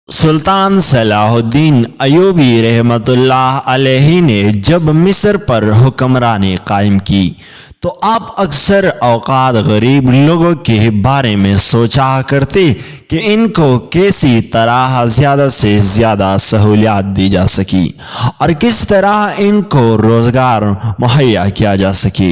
سلطان صلاح الدین ایوبی رحمۃ اللہ علیہ نے جب مصر پر حکمرانی قائم کی تو آپ اکثر اوقات غریب لوگوں کے بارے میں سوچا کرتے کہ ان کو کیسی طرح زیادہ سے زیادہ سہولیات دی جا سکی اور کس طرح ان کو روزگار مہیا کیا جا سکے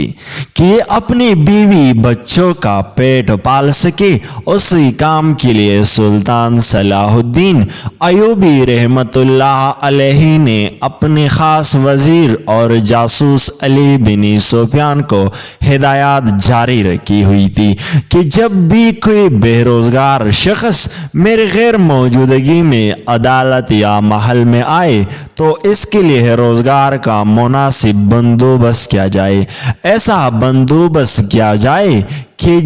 کہ یہ اپنی بیوی بچوں کا پیٹ پال سکے۔ اسی کام کے لیے سلطان صلاح الدین ایوبی رحمۃ اللہ علیہ نے اپنے خاص وزیر اور جاسوس علی بن سفیان کو ہدایات جاری رکھی ہوئی تھی کہ جب بھی کوئی بے روزگار شخص میرے غیر موجودگی میں عدالت یا محل میں آئے تو اس کے لیے روزگار کا مناسب بندوبست کیا جائے۔ ایسا بندوبست کیا جائے کہ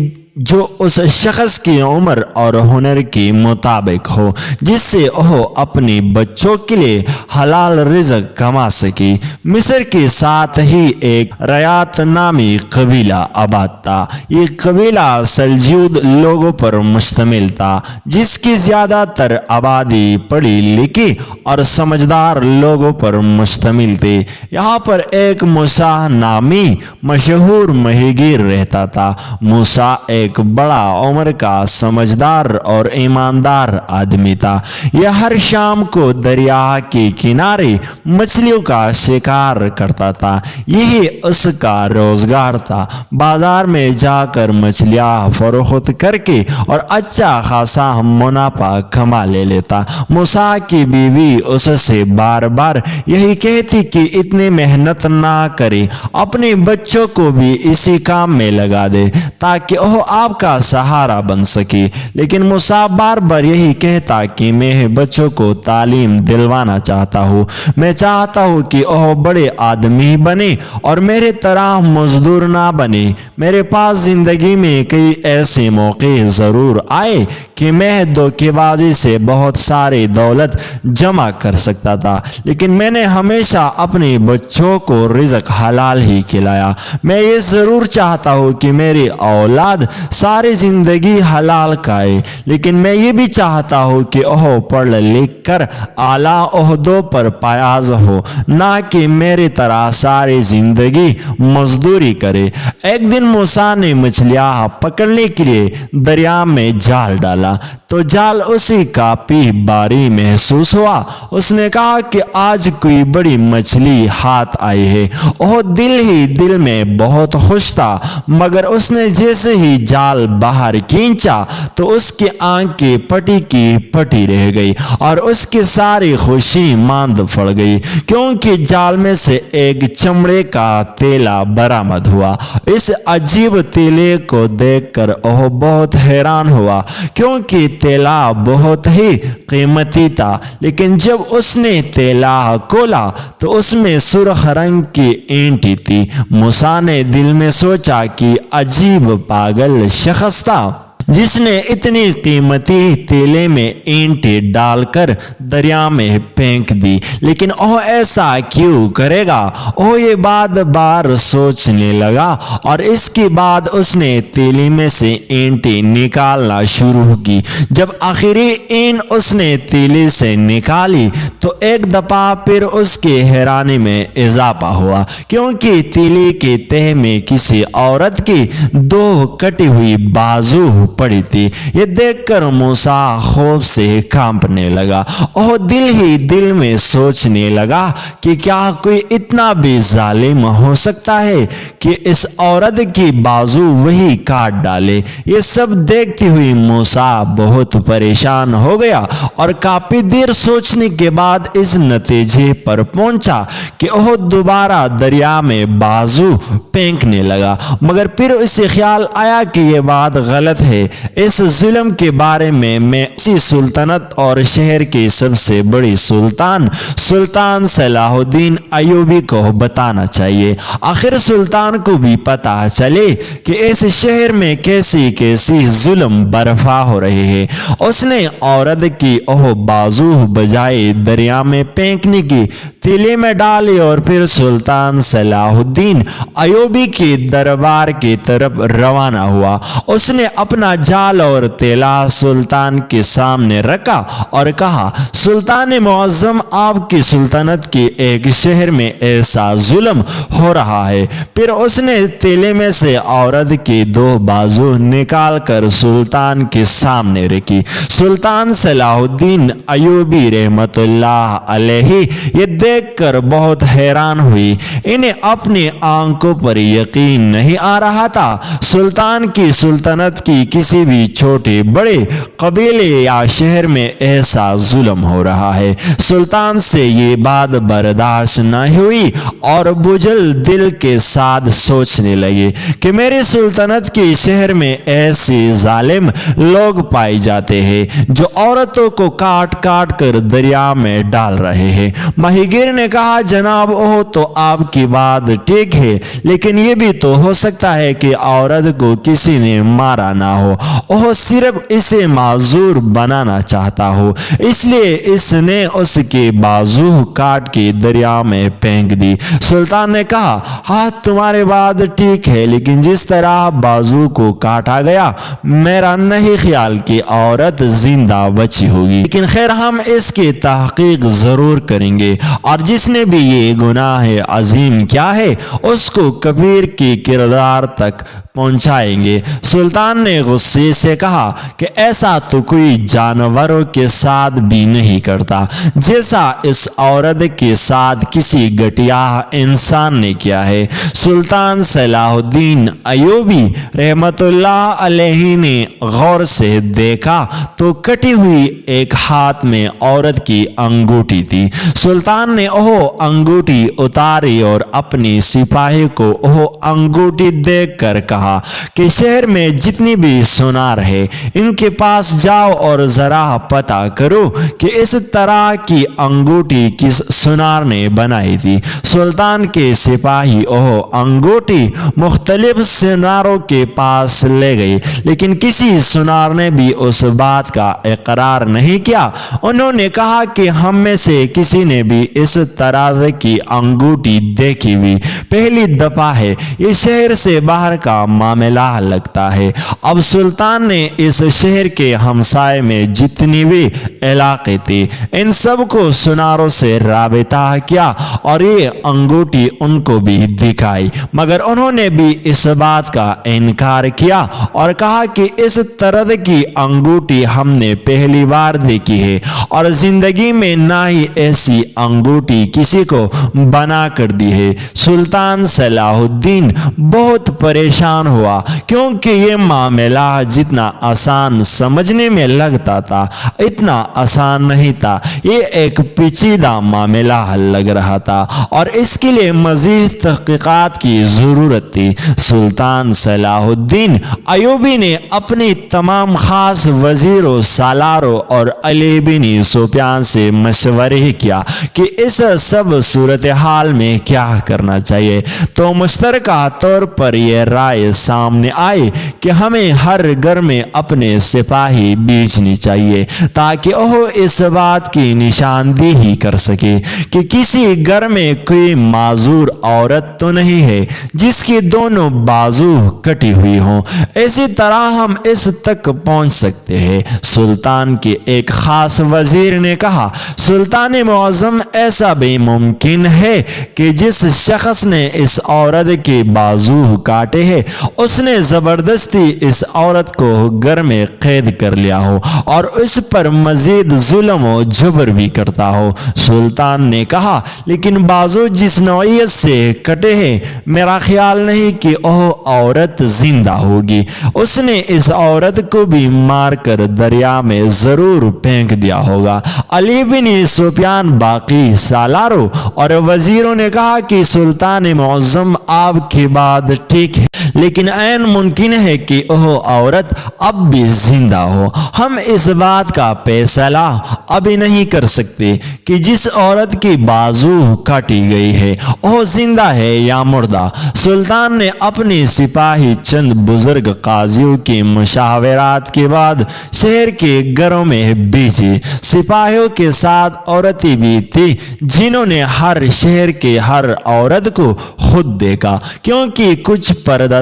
جو اس شخص کی عمر اور ہنر کے مطابق ہو، جس سے وہ اپنے بچوں کے لیے حلال رزق کما سکے۔ مصر کے ساتھ ہی ایک ریات نامی قبیلہ آباد تھا۔ یہ قبیلہ سلجوق لوگوں پر مشتمل تھا، جس کی زیادہ تر آبادی پڑھی لکھی اور سمجھدار لوگوں پر مشتمل تھی۔ یہاں پر ایک موسیٰ نامی مشہور ماہی گیر رہتا تھا۔ موسیٰ ایک بڑا عمر کا سمجھدار اور ایماندار آدمی تھا۔ یہ ہر شام کو دریا کے کنارے مچھلیوں کا شکار کرتا تھا۔ یہی اس کا روزگار تھا۔ بازار میں جا کر مچھلیاں فروخت کر کے اور اچھا خاصا منافع کما لیتا۔ موسیٰ کی بیوی اس سے بار بار یہی کہتی کہ اتنی محنت نہ کرے، اپنے بچوں کو بھی اسی کام میں لگا دے تاکہ وہ آپ کا سہارا بن سکے، لیکن موسیٰ بار بار یہی کہتا کہ میں بچوں کو تعلیم دلوانا چاہتا ہوں، میں چاہتا ہوں کہ وہ بڑے آدمی بنے اور میرے طرح مزدور نہ بنے۔ میرے پاس زندگی میں کئی ایسے موقع ضرور آئے کہ میں دھوکے بازی سے بہت ساری دولت جمع کر سکتا تھا، لیکن میں نے ہمیشہ اپنے بچوں کو رزق حلال ہی کھلایا۔ میں یہ ضرور چاہتا ہوں کہ میری اولاد ساری زندگی حلال کھائے، لیکن میں یہ بھی چاہتا ہوں کہ وہ پڑھ لکھ کر اعلیٰ عہدوں پر فائز ہو، نہ کہ میری طرح ساری زندگی مزدوری کرے۔ ایک دن موسیٰ نے مچھلیاں پکڑنے کے لیے دریا میں جال ڈالا تو جال اسی کا کافی بھاری محسوس ہوا۔ اس نے کہا کہ آج کوئی بڑی مچھلی ہاتھ آئی ہے۔ وہ دل ہی دل میں بہت خوش تھا، مگر اس نے جیسے ہی جال باہر کھینچا تو اس کی آنکھیں پٹی کی پٹی رہ گئی اور اس کی ساری خوشی ماند پڑ گئی، کیونکہ جال میں سے ایک چمڑے کا تیلا برآمد ہوا۔ اس عجیب تیلے کو دیکھ کر وہ بہت حیران ہوا، کیونکہ تیلا بہت ہی قیمتی تھا، لیکن جب اس نے تیلا کھولا تو اس میں سرخ رنگ کی اینٹیں تھی۔ موسیٰ نے دل میں سوچا کہ عجیب پاگل شخص تھا جس نے اتنی قیمتی تیلے میں اینٹیں ڈال کر دریا میں پھینک دی، لیکن وہ ایسا کیوں کرے گا؟ وہ یہ بات بار سوچنے لگا اور اس کے بعد اس نے تیلے میں سے اینٹیں نکالنا شروع کی۔ جب آخری اینٹ اس نے تیلے سے نکالی تو ایک دفعہ پھر اس کی حیرانی میں اضافہ ہوا، کیونکہ تیلے کے تہہ میں کسی عورت کی دو کٹی ہوئی بازو پڑی تھی۔ یہ دیکھ کر موسیٰ خوف سے کانپنے لگا۔ وہ دل ہی دل میں سوچنے لگا کہ کیا کوئی اتنا بھی ظالم ہو سکتا ہے کہ اس عورت کی بازو وہی کاٹ ڈالے۔ یہ سب دیکھتی ہوئی موسیٰ بہت پریشان ہو گیا اور کافی دیر سوچنے کے بعد اس نتیجے پر پہنچا کہ وہ دوبارہ دریا میں بازو پھینکنے لگا، مگر پھر اسے خیال آیا کہ یہ بات غلط ہے۔ اس ظلم کے بارے میں اسی سلطنت اور شہر کی سب سے بڑی سلطان صلاح الدین ایوبی کو بتانا چاہیے۔ آخر سلطان کو بھی پتہ چلے کہ اس شہر میں کیسی کیسی ظلم برپا ہو رہے ہیں۔ اس نے عورت کی وہ بازو بجائے دریا میں پھینکنے کی تیلے میں ڈالی اور پھر سلطان صلاح الدین ایوبی کے دربار کی طرف روانہ ہوا۔ اس نے اپنا جال اور تیلا سلطان کے سامنے رکھا اور کہا، سلطان معظم، آپ کی سلطنت کے ایک شہر میں ایسا ظلم ہو رہا ہے۔ پھر اس نے تیلے میں سے عورت کے 2 بازو نکال کر سلطان کے سامنے رکھی۔ سلطان صلاح الدین ایوبی رحمت اللہ علیہ یہ دیکھ کر بہت حیران ہوئی۔ انہیں اپنی آنکھوں پر یقین نہیں آ رہا تھا۔ سلطان کی سلطنت کی کسی بھی چھوٹے بڑے قبیلے یا شہر میں ایسا ظلم ہو رہا ہے۔ سلطان سے یہ بات برداشت نہ ہوئی اور بجھل دل کے ساتھ سوچنے لگے کہ میری سلطنت کے شہر میں ایسے ظالم لوگ پائے جاتے ہیں جو عورتوں کو کاٹ کاٹ کر دریا میں ڈال رہے ہیں۔ ماہی گیر نے کہا، جناب وہ تو آپ کی بات ٹھیک ہے، لیکن یہ بھی تو ہو سکتا ہے کہ عورت کو کسی نے مارا نہ ہو، وہ صرف اسے معذور بنانا چاہتا ہو، اس لیے اس نے اس کے بازو کاٹ کے دریا میں پھینک دی۔ سلطان نے کہا، ہاں تمہاری بات ٹھیک ہے، لیکن جس طرح بازو کو کاٹا گیا میرا نہیں خیال کہ عورت زندہ بچی ہوگی، لیکن خیر ہم اس کی تحقیق ضرور کریں گے، اور جس نے بھی یہ گناہ عظیم کیا ہے اس کو کبیر کی کردار تک پہنچائیں گے۔ سلطان نے غصے سے کہا کہ ایسا تو کوئی جانوروں کے ساتھ بھی نہیں کرتا جیسا اس عورت کے ساتھ کسی گھٹیا انسان نے کیا ہے۔ سلطان صلاح الدین ایوبی رحمت اللہ علیہ نے غور سے دیکھا تو کٹی ہوئی ایک ہاتھ میں عورت کی انگوٹھی تھی۔ سلطان نے وہ انگوٹھی اتاری اور اپنی سپاہی کو وہ انگوٹھی دیکھ کر کہا کہ شہر میں جتنی بھی سونار ہے ان کے پاس جاؤ اور ذرا پتہ کرو کہ اس طرح کی انگوٹھی کس سونار نے بنائی تھی۔ سلطان کے سپاہی وہ انگوٹھی مختلف سوناروں کے پاس لے گئے، لیکن کسی سونار نے بھی اس بات کا اقرار نہیں کیا۔ انہوں نے کہا کہ ہم میں سے کسی نے بھی اس طرح کی انگوٹھی دیکھی ہوئی پہلی دفعہ ہے، یہ شہر سے باہر کا معاملہ لگتا ہے۔ اب سلطان نے اس شہر کے ہمسائے میں جتنی بھی علاقے تھے ان سب کو سوناروں سے رابطہ کیا اور یہ انگوٹھی ان کو بھی دکھائی، مگر انہوں نے بھی اس بات کا انکار کیا اور کہا کہ اس طرح کی انگوٹھی ہم نے پہلی بار دیکھی ہے اور زندگی میں نہ ہی ایسی انگوٹھی کسی کو بنا کر دی ہے۔ سلطان صلاح الدین بہت پریشان ہوا کیونکہ یہ معاملہ جتنا آسان سمجھنے میں لگتا تھا اتنا آسان نہیں تھا، یہ ایک پیچیدہ معاملہ لگ رہا تھا اور اس کے لیے مزید تحقیقات کی ضرورت تھی۔ سلطان صلاح الدین ایوبی نے اپنی تمام خاص وزیروں، سالاروں اور علی بن سفیان سے مشورے کیا کہ اس سب صورتحال میں کیا کرنا چاہیے، تو مشترکہ طور پر یہ رائے سامنے آئی کہ ہمیں ہر گھر میں اپنے سپاہی بھیجنی چاہیے تاکہ وہ اس بات کی نشاندہی کر سکے کہ کسی گھر میں کوئی معذور عورت تو نہیں ہے جس کی دونوں بازو کٹی ہوئی ہوں، اسی طرح ہم اس تک پہنچ سکتے ہیں۔ سلطان کے ایک خاص وزیر نے کہا، سلطان معظم ایسا بھی ممکن ہے کہ جس شخص نے اس عورت کے بازو کاٹے ہیں اس نے زبردستی اس عورت کو گھر میں قید کر لیا ہو اور اس پر مزید ظلم و جبر بھی کرتا ہو۔ سلطان نے کہا، لیکن بازو جس نوعیت سے کٹے ہیں میرا خیال نہیں کہ وہ عورت زندہ ہوگی، اس نے اس عورت کو بھی مار کر دریا میں ضرور پھینک دیا ہوگا۔ علی بن سفیان، باقی سالاروں اور وزیروں نے کہا کہ سلطان معظم آپ کی بات ٹھیک ہے، لیکن عین ممکن ہے کہ وہ عورت اب بھی زندہ ہو۔ ہم اس بات کا فیصلہ ابھی نہیں کر سکتے کہ جس عورت کی بازو کاٹی گئی ہے وہ زندہ ہے یا مردہ۔ سلطان نے اپنی سپاہی چند بزرگ قاضیوں کی مشاورات کے بعد شہر کے گھروں میں بھیجے۔ سپاہیوں کے ساتھ عورتیں بھی تھی جنہوں نے ہر شہر کے ہر عورت کو خود دیکھا، کیونکہ کچھ پردہ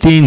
3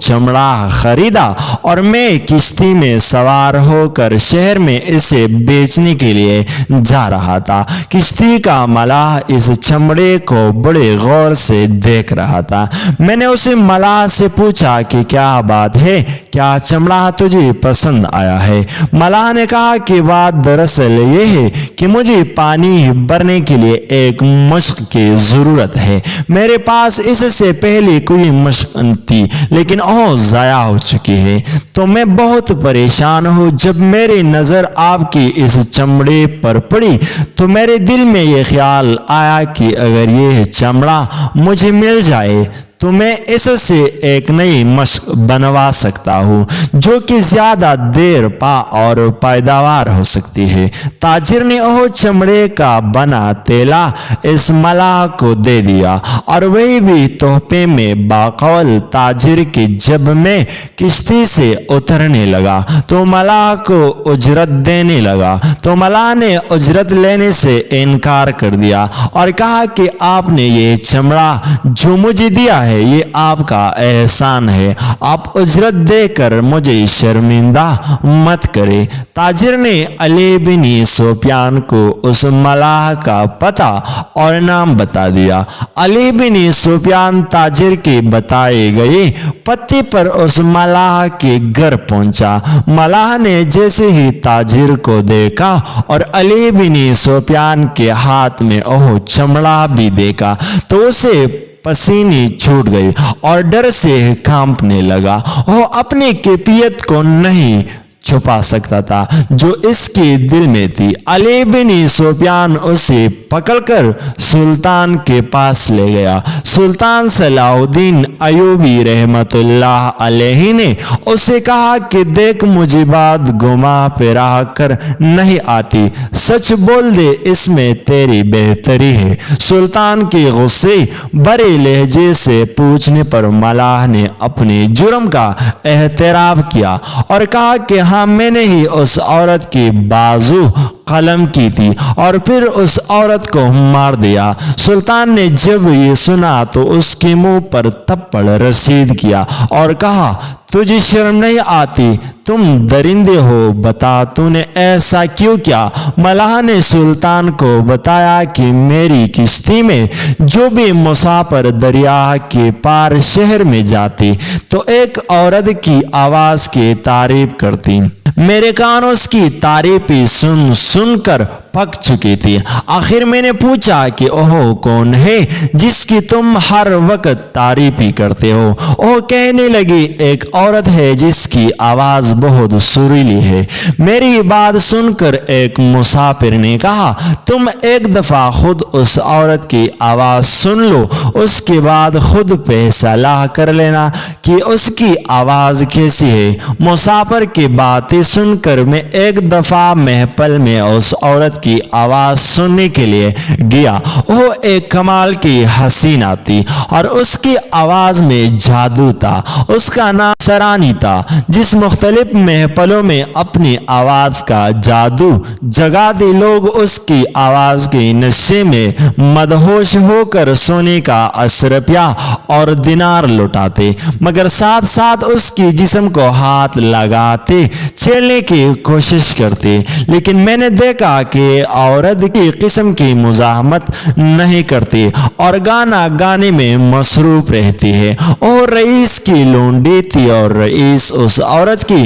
چمڑا خریدا اور میں کشتی میں سوار ہو کر شہر میں اسے بیچنے کے لیے جا رہا تھا۔ کشتی کا ملاح اس چمڑے کو بڑے غور سے دیکھ رہا تھا۔ میں نے اسے ملاح سے پوچھا کہ کیا بات ہے، کیا چمڑا تجھے پسند آیا ہے؟ ملاح نے کہا کہ بات دراصل یہ ہے کہ مجھے پانی بھرنے کے لیے ایک مشق کی ضرورت ہے۔ میرے پاس اس سے پہلے کوئی مشق تھی لیکن وہ ضائع ہو چکی ہے، تو میں بہت پریشان ہوں۔ جب میری نظر آپ کی اس چمڑے پر پڑی تو میرے دل میں یہ خیال آیا کہ اگر یہ چمڑا مجھے مل جائے تو میں اس سے ایک نئی مشق بنوا سکتا ہوں جو کہ زیادہ دیر پا اور پیداوار ہو سکتی ہے۔ تاجر نے وہ چمڑے کا بنا تیلا اس ملاح کو دے دیا اور وہی بھی تحفے میں باقول تاجر کی جب میں کشتی سے اترنے لگا تو ملاح کو اجرت دینے لگا، تو ملاح نے اجرت لینے سے انکار کر دیا اور کہا کہ آپ نے یہ چمڑا جو مجھے دیا ہے یہ آپ کا احسان ہے، آپ اجرت دے کر مجھے شرمندہ مت کرے۔ تاجر نے علی بن سفیان کو اس ملاح کا پتہ اور نام بتا دیا۔ علی بن سفیان تاجر کے بتائے گئے پتے پر اس ملاح کے گھر پہنچا۔ ملاح نے جیسے ہی تاجر کو دیکھا اور علی بن سفیان کے ہاتھ میں وہ چمڑا بھی دیکھا تو اسے پسینے چھوٹ گئی اور ڈر سے کانپنے لگا۔ وہ اپنی کیفیت کو نہیں چھپا سکتا تھا جو اس کے دل میں تھی۔ علی بن سفیان اسے پکڑ کر سلطان کے پاس لے گیا۔ سلطان صلاح الدین ایوبی رحمت اللہ علیہ نے اسے کہا کہ دیکھ مجھے بات گما پھرا کر نہیں آتی، سچ بول دے، اس میں تیری بہتری ہے۔ سلطان کے غصے بڑے لہجے سے پوچھنے پر ملاح نے اپنے جرم کا اعتراف کیا اور کہا کہ ہاں میں نے ہی اس عورت کی بازو قلم کی تھی اور پھر اس عورت کو مار دیا۔ سلطان نے جب یہ سنا تو اس کے منہ پر تھپڑ رسید کیا اور کہا تجھے شرم نہیں آتی؟ تم درندے ہو، بتا تو نے ایسا کیوں کیا؟ ملاح نے سلطان کو بتایا کہ میری کشتی میں جو بھی مسافر دریا کے پار شہر میں جاتی تو ایک عورت کی آواز کی تعریف کرتی۔ میرے کان اس کی تعریفیں سن سن کر پک چکی تھی۔ آخر میں نے پوچھا کہ وہ کون ہے جس کی تم ہر وقت تعریفیں کرتے ہو؟ وہ کہنے لگی ایک عورت ہے جس کی آواز بہت سریلی ہے۔ میری بات سن کر ایک مسافر نے کہا تم ایک دفعہ خود اس عورت کی آواز سن لو، اس کے بعد خود فیصلہ کر لینا کہ اس کی آواز کیسی ہے۔ مسافر کی باتیں سن کر میں ایک دفعہ محفل میں اس عورت کی آواز سننے کے لیے گیا۔ وہ ایک کمال کی حسینہ تھی اور اس کی آواز میں جادو تھا۔ اس کا نام سرانی تھا۔ جس مختلف محفلوں میں اپنی آواز کا جادو جگا دے لوگ اس کی آواز کے نشے میں مدہوش ہو کر سونے کا اشرفیہ اور دینار لٹاتے، مگر ساتھ ساتھ اس کی جسم کو ہاتھ لگاتے چھیڑنے کی کوشش کرتے۔ لیکن میں نے دیکھا کہ عورت کی قسم کی مزاحمت نہیں کرتی اور گانا گانے میں مصروف رہتی ہے۔ اور رئیس کی لونڈی تھی اور رئیس اس عورت کی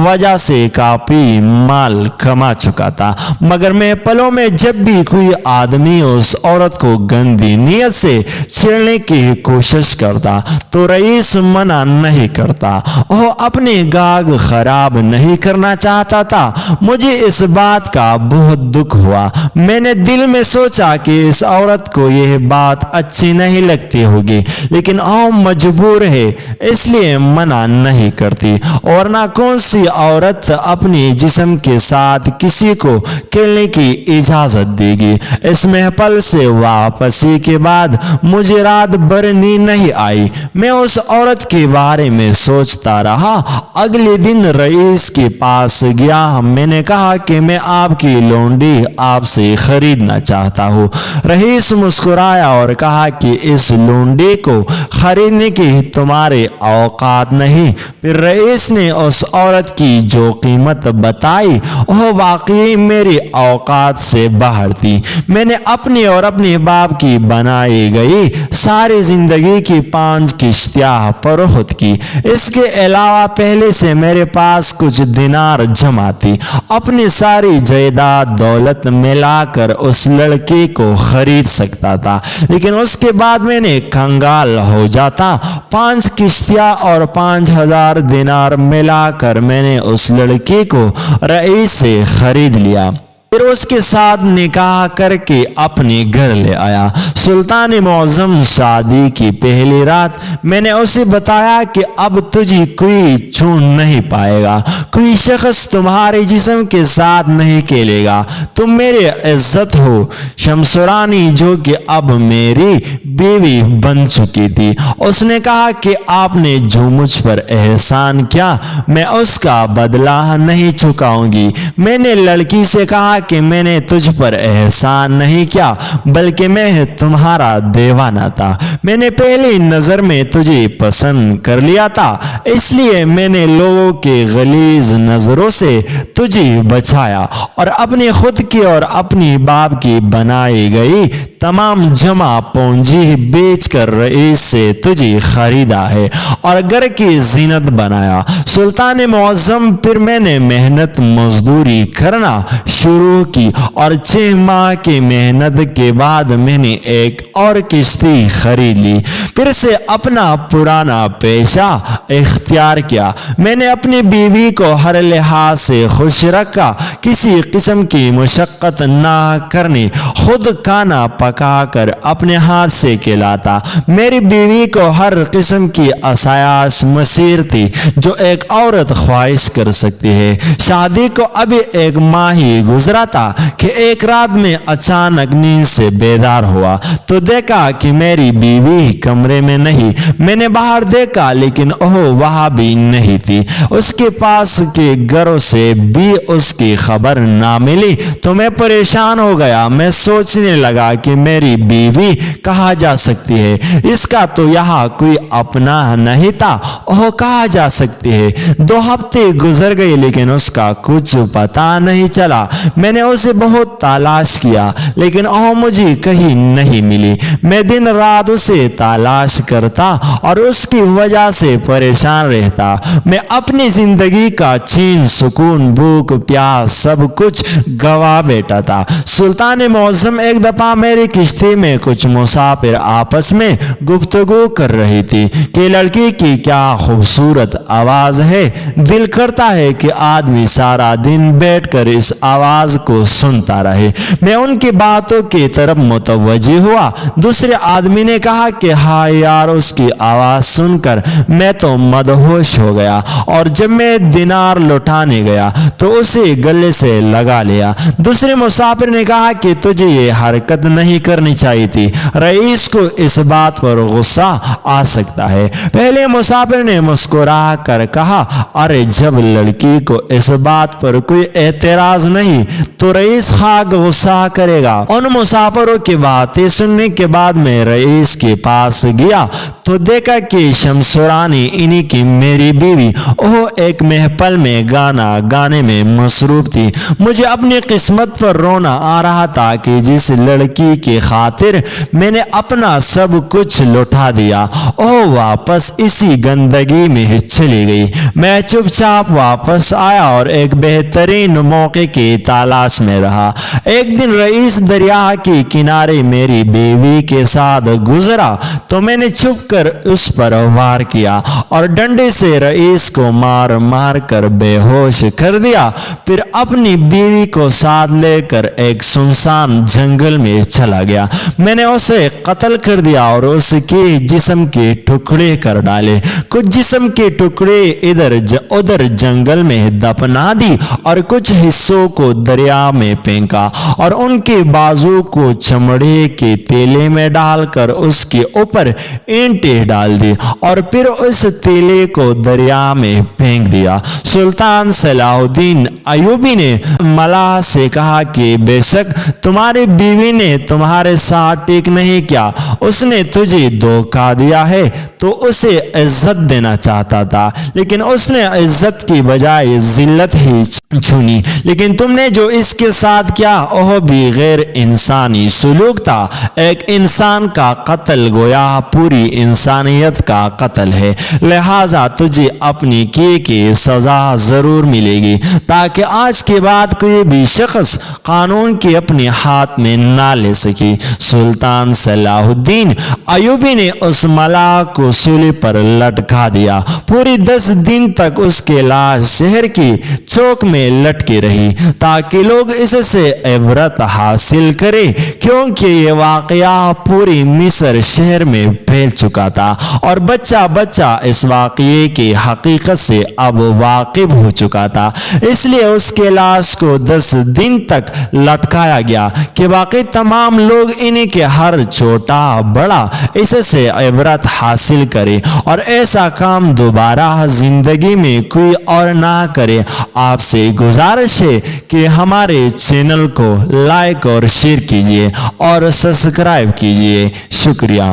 وجہ سے کافی مال کما چکا تھا، مگر محفلوں میں جب بھی کوئی آدمی اس عورت کو گندی نیت سے چھیڑنے کی کوشش کرتا تو رئیس منع نہیں کرتا۔ وہ اپنی گاگ خراب نہیں کرنا چاہتا تھا۔ مجھے اس بات کا بہت دکھ ہوا۔ میں نے دل میں سوچا کہ اس عورت کو یہ بات اچھی نہیں لگتی ہوگی، لیکن وہ مجبور ہے اس لیے منع نہیں کرتی، اور نہ کون سی عورت اپنی جسم کے ساتھ کسی کو کھیلنے کی اجازت دے گی۔ اس محفل سے واپسی کے بعد مجھے رات بھر نیند نہیں نہیں آئی۔ میں اس عورت کے بارے میں سوچتا رہا۔ اگلے دن رئیس کے پاس گیا۔ میں نے کہا کہ میں آپ کی لونڈی آپ سے خریدنا چاہتا ہوں۔ رئیس مسکرایا اور کہا کہ اس لونڈی کو خریدنے کی تمہارے اوقات نہیں۔ پھر رئیس نے اس عورت کی جو قیمت بتائی وہ واقعی میری اوقات سے باہر تھی۔ میں نے اپنی اور اپنے باپ کی بنائی گئی ساری زندگی کی 5 کشتیاں فروخت کی۔ اس کے علاوہ پہلے سے میرے پاس کچھ دینار جمع تھی۔ اپنی ساری جائیداد دولت ملا کر اس لڑکی کو خرید سکتا تھا، لیکن اس کے بعد میں نے کنگال ہو جاتا۔ 5 کشتیاں اور 5000 دینار ملا کر میں نے اس لڑکی کو رئیس سے خرید لیا۔ پھر اس کے ساتھ نکاح کر کے اپنے گھر لے آیا۔ سلطان معظم شادی کی پہلی رات میں نے اسے بتایا کہ اب تجھے کوئی چھو نہیں پائے گا، کوئی شخص تمہارے جسم کے ساتھ نہیں کھیلے گا، تم میری عزت ہو۔ شمسرانی جو کہ اب میری بیوی بن چکی تھی، اس نے کہا کہ آپ نے جو مجھ پر احسان کیا میں اس کا بدلہ نہیں چکاؤں گی۔ میں نے لڑکی سے کہا کہ میں نے تجھ پر احسان نہیں کیا بلکہ میں تمہارا دیوانہ تھا۔ میں نے پہلی نظر میں تجھے پسند کر لیا تھا، اس لیے میں نے لوگوں کے غلیظ نظروں سے تجھے بچایا اور اپنی خود کی اور اپنی باپ کی بنائی گئی تمام جمع پونجی بیچ کر رئیس سے تجھے خریدا ہے اور گھر کی زینت بنایا۔ سلطان معظم پھر میں نے محنت مزدوری کرنا شروع کی اور 6 ماہ کی محنت کے بعد میں نے ایک اور کشتی خرید لی۔ پھر سے اپنا پرانا پیشہ اختیار کیا۔ میں نے اپنی بیوی کو ہر لحاظ سے خوش رکھا، کسی قسم کی مشقت نہ کرنی، خود کھانا پکا کر اپنے ہاتھ سے کھلاتا۔ میری بیوی کو ہر قسم کی آسائش مسیر تھی جو ایک عورت خواہش کر سکتی ہے۔ شادی کو ابھی 1 ماہ ہی گزرا تھا کہ ایک رات میں اچانک نیند سے بیدار ہوا تو دیکھا کہ میری بیوی کمرے میں نہیں۔ میں نے باہر دیکھا لیکن وہ وہاں بھی نہیں تھی۔ اس کے پاس کے گھروں سے بھی اس کی خبر نہ ملی تو میں پریشان ہو گیا۔ میں سوچنے لگا کہ میری بیوی کہاں جا سکتی ہے، اس کا تو یہاں کوئی اپنا نہیں تھا، وہ کہاں جا سکتی ہے۔ 2 ہفتے گزر گئے لیکن اس کا کچھ پتہ نہیں چلا۔ میں نے اسے بہت تلاش کیا لیکن وہ مجھے کہیں نہیں ملی۔ میں دن رات اسے تلاش کرتا اور اس کی وجہ سے پریشان رہتا۔ میں اپنی زندگی کا چین، سکون، بھوک، پیاس سب کچھ گوا بیٹھا تھا۔ سلطان معظم ایک دفعہ میری کشتی میں کچھ مسافر آپس میں گفتگو کر رہی تھی کہ لڑکی کی کیا خوبصورت آواز ہے، دل کرتا ہے کہ آدمی سارا دن بیٹھ کر اس آواز کو سنتا رہے۔ میں ان کی باتوں کی طرف متوجہ ہوا۔ دوسرے آدمی نے کہا کہ ہاں یار، اس کی آواز سن کر میں تو مدہوش ہو گیا اور جب میں دینار لوٹانے گیا تو اسے گلے سے لگا لیا۔ دوسرے مسافر نے کہا کہ تجھے یہ حرکت نہیں کرنی چاہیے تھی، رئیس کو اس بات پر غصہ آ سکتا ہے۔ پہلے مسافر نے مسکرا کر کہا، ارے جب لڑکی کو اس بات پر کوئی اعتراض نہیں تو رئیس خاک غصہ کرے گا۔ ان مسافروں کی باتیں سننے کے بعد میں رئیس کے پاس گیا تو دیکھا کہ شمسرانی انہی کی میری بیوی وہ ایک محفل میں گانا گانے میں مصروف تھی۔ مجھے اپنی قسمت پر رونا آ رہا تھا کہ جس لڑکی کی خاطر میں نے اپنا سب کچھ لوٹا دیا وہ واپس اسی گندگی میں چلی گئی۔ میں چپ چاپ واپس آیا اور ایک بہترین موقع کی تلاش میں رہا۔ ایک دن رئیس دریا کے کنارے میری بیوی کے ساتھ گزرا تو میں نے چھپ کر اس پر وار کیا اور ڈنڈے سے رئیس کو مار مار کر بے ہوش کر دیا۔ پھر اپنی بیوی کو ساتھ لے کر ایک سنسان جنگل میں چلا گیا۔ میں نے اسے قتل کر دیا اور اس کے جسم کے ٹکڑے کر ڈالے۔ کچھ جسم کے ٹکڑے ادھر جنگل میں دفنا دی اور کچھ حصوں کو دریا میں پھینکا اور ان کے بازو کو چمڑے کے تیلے میں ڈال کر اس کے اوپر اینٹ مٹی ڈال دی اور پھر اس تیلے کو دریا میں پھینک دیا۔ سلطان صلاح الدین ایوبی نے ملاح سے کہا کہ بے شک تمہاری بیوی نے تمہارے ساتھ ٹھیک نہیں کیا، اس نے تجھے دھوکہ دیا ہے تو اسے عزت دینا چاہتا تھا، لیکن اس نے عزت کی بجائے ذلت ہی چنی، لیکن تم نے جو اس کے ساتھ کیا وہ بھی غیر انسانی سلوک تھا۔ ایک انسان کا قتل گویا پوری انسانیت کا قتل ہے، لہذا تجھے اپنی کیے کی سزا ضرور ملے گی، تاکہ آج کے بعد کوئی بھی شخص قانون کی اپنے ہاتھ میں نہ لے سکے۔ سلطان صلاح الدین ایوبی نے اس ملاح کو سولی پر لٹکا دیا۔ پوری 10 دن تک اس کی لاش شہر کی چوک میں لٹکی رہی تاکہ لوگ اس سے عبرت حاصل کریں، کیونکہ یہ واقعہ پوری مصر شہر میں پھیل چکا تھا اور بچہ بچہ اس واقعے کی حقیقت سے اب واقف ہو چکا تھا۔ اس لیے اس کے لاش کو 10 دن تک لٹکایا گیا کہ باقی تمام لوگ انہیں کے ہر چھوٹا بڑا اس سے عبرت حاصل کرے اور ایسا کام دوبارہ زندگی میں کوئی اور نہ کرے۔ آپ سے گزارش ہے کہ ہمارے چینل کو لائک اور شیئر کیجیے اور سبسکرائب کیجیے۔ شکریہ۔